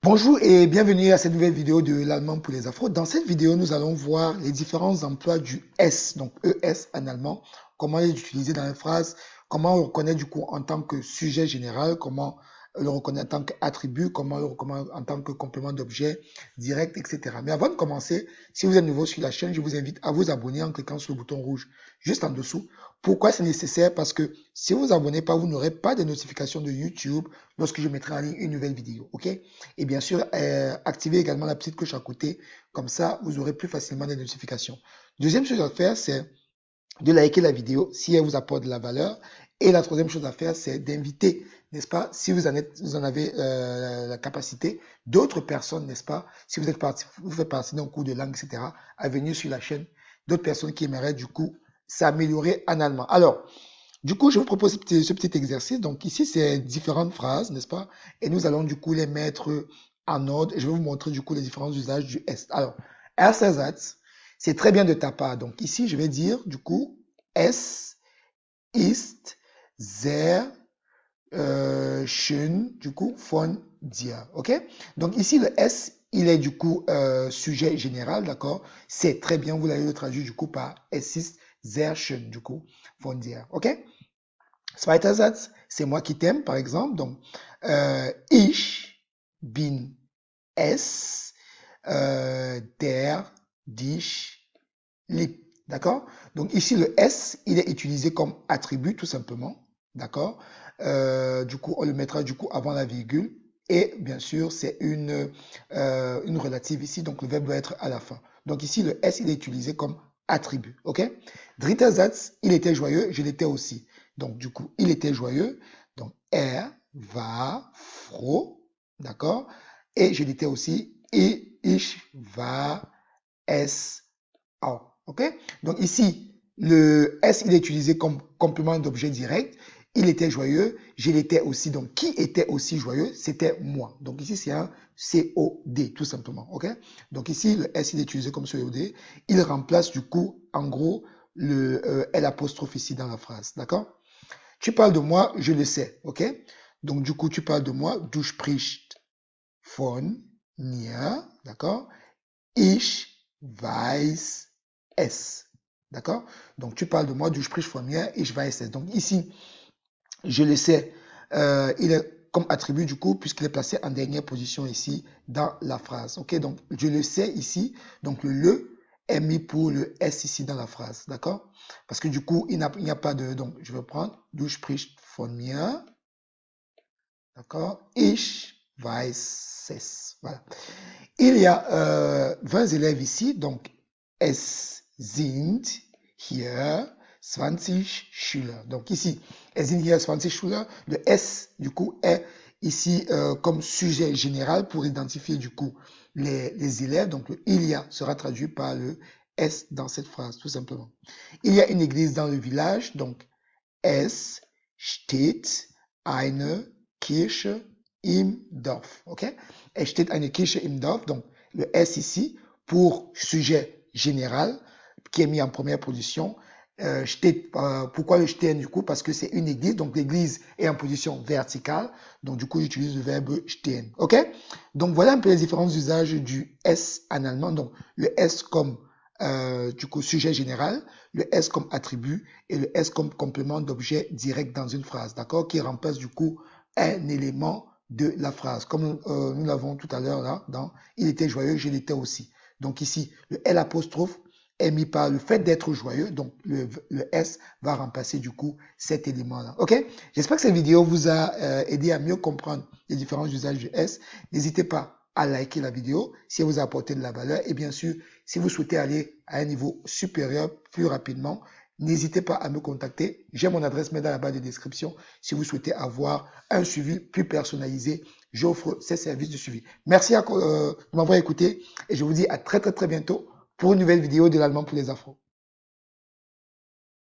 Bonjour et bienvenue à cette nouvelle vidéo de l'allemand pour les afros. Dans cette vidéo, nous allons voir les différents emplois du S, donc ES en allemand, comment l'utiliser dans une phrase, comment on le reconnaît du coup en tant que sujet général, comment le reconnaître en tant qu'attribut, comment le reconnaître en tant que complément d'objet direct, etc. Mais avant de commencer, si vous êtes nouveau sur la chaîne, je vous invite à vous abonner en cliquant sur le bouton rouge juste en dessous. Pourquoi c'est nécessaire? Parce que si vous vous abonnez pas, vous n'aurez pas de notifications de YouTube lorsque je mettrai en ligne une nouvelle vidéo, ok? Et bien sûr, activez également la petite cloche à côté. Comme ça, vous aurez plus facilement des notifications. Deuxième chose à faire, c'est de liker la vidéo si elle vous apporte de la valeur. Et la troisième chose à faire, c'est d'inviter, n'est-ce pas, si vous en avez la capacité, d'autres personnes, n'est-ce pas, si vous faites partie d'un cours de langue, etc., à venir sur la chaîne, d'autres personnes qui aimeraient du coup s'améliorer en allemand. Alors, du coup, je vous propose ce petit exercice. Donc ici, c'est différentes phrases, n'est-ce pas? Et nous allons du coup les mettre en ordre. Et je vais vous montrer du coup les différents usages du S. Alors, erster Satz, c'est très bien de ta part. Donc ici, je vais dire du coup, S ist sehr schön, du coup, von dir. OK? Donc ici, le S, il est du coup sujet général, d'accord? C'est très bien, vous l'avez le traduit du coup par Es ist sehr schön, du coup, von dir. OK? Zweiter Satz, c'est moi qui t'aime, par exemple. Donc, ich bin es, der dich liebt. D'accord? Donc ici, le S, il est utilisé comme attribut, tout simplement. D'accord? Du coup, on le mettra du coup avant la virgule. Et bien sûr, c'est une relative ici, donc le verbe doit être à la fin. Donc ici, le S, il est utilisé comme attribut. OK? Dritter Satz, il était joyeux, je l'étais aussi. Donc du coup, il était joyeux. Donc war froh. D'accord? Et je l'étais aussi. Et ich war es auch. OK? Donc ici, le S, il est utilisé comme complément d'objet direct. Il était joyeux, je l'étais aussi. Donc, qui était aussi joyeux? C'était moi. Donc ici, c'est un COD, tout simplement. OK? Donc ici, le S, il est utilisé comme COD. Il remplace du coup, en gros, le L apostrophe ici dans la phrase. D'accord? Tu parles de moi, je le sais. OK? Donc du coup, tu parles de moi. Du sprichst von mir. D'accord? Ich weiß es. D'accord? Donc, tu parles de moi, du sprich von mir, ich weiß es. Donc, ici, je le sais, il est comme attribut du coup, puisqu'il est placé en dernière position ici dans la phrase. Ok? Donc, je le sais ici. Donc, le est mis pour le S ici dans la phrase. D'accord? Parce que du coup, il n'y a pas de. Donc, je vais prendre du sprich von mir. D'accord? Ich weiß es. Voilà. Il y a 20 élèves ici, donc es sind hier 20 Schüler. Donc ici, es sind hier 20 Schüler. Le S, du coup, est ici comme sujet général pour identifier du coup les élèves. Donc le il y a sera traduit par le S dans cette phrase, tout simplement. Il y a une église dans le village, donc es steht eine Kirche im Dorf. Okay? Es steht eine Kirche im Dorf. Donc, le S ici, pour sujet général, qui est mis en première position. Pourquoi le stehen du coup? Parce que c'est une église, donc l'église est en position verticale, donc du coup j'utilise le verbe stehen. Ok? Donc voilà un peu les différents usages du S en allemand. Donc le S comme du coup sujet général, le S comme attribut et le S comme complément d'objet direct dans une phrase, d'accord? Qui remplace du coup un élément de la phrase. Comme nous l'avons tout à l'heure là, dans il était joyeux, je l'étais aussi. Donc ici, le L apostrophe est mis par le fait d'être joyeux, donc le S va remplacer du coup cet élément-là. Ok? J'espère que cette vidéo vous a aidé à mieux comprendre les différents usages du S. N'hésitez pas à liker la vidéo si elle vous a apporté de la valeur. Et bien sûr, si vous souhaitez aller à un niveau supérieur plus rapidement, n'hésitez pas à me contacter. J'ai mon adresse mail dans la barre de description. Si vous souhaitez avoir un suivi plus personnalisé, j'offre ces services de suivi. Merci de m'avoir écouté et je vous dis à très bientôt pour une nouvelle vidéo de l'allemand pour les afros.